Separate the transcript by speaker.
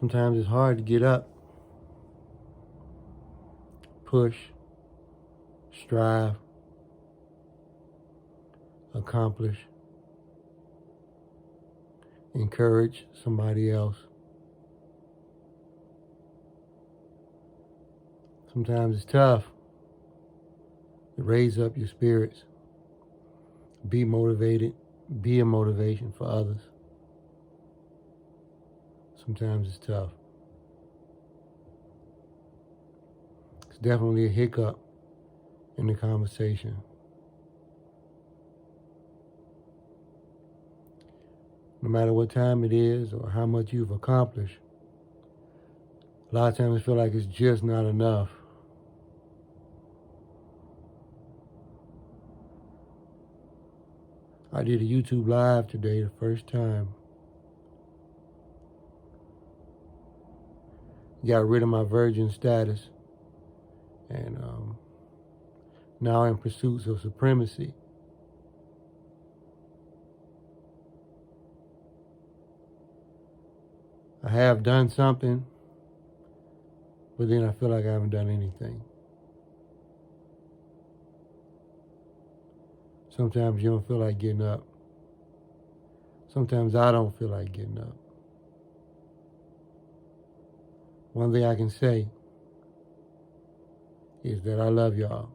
Speaker 1: Sometimes it's hard to get up, push, strive, accomplish, encourage somebody else. Sometimes it's tough to raise up your spirits, be motivated, be a motivation for others. Sometimes it's tough. It's definitely a hiccup in the conversation. No matter what time it is or how much you've accomplished, a lot of times I feel like it's just not enough. I did a YouTube live today, the first time. Got rid of my virgin status. And now in pursuit of supremacy. I have done something, but then I feel like I haven't done anything. Sometimes you don't feel like getting up. Sometimes I don't feel like getting up. One thing I can say is that I love y'all.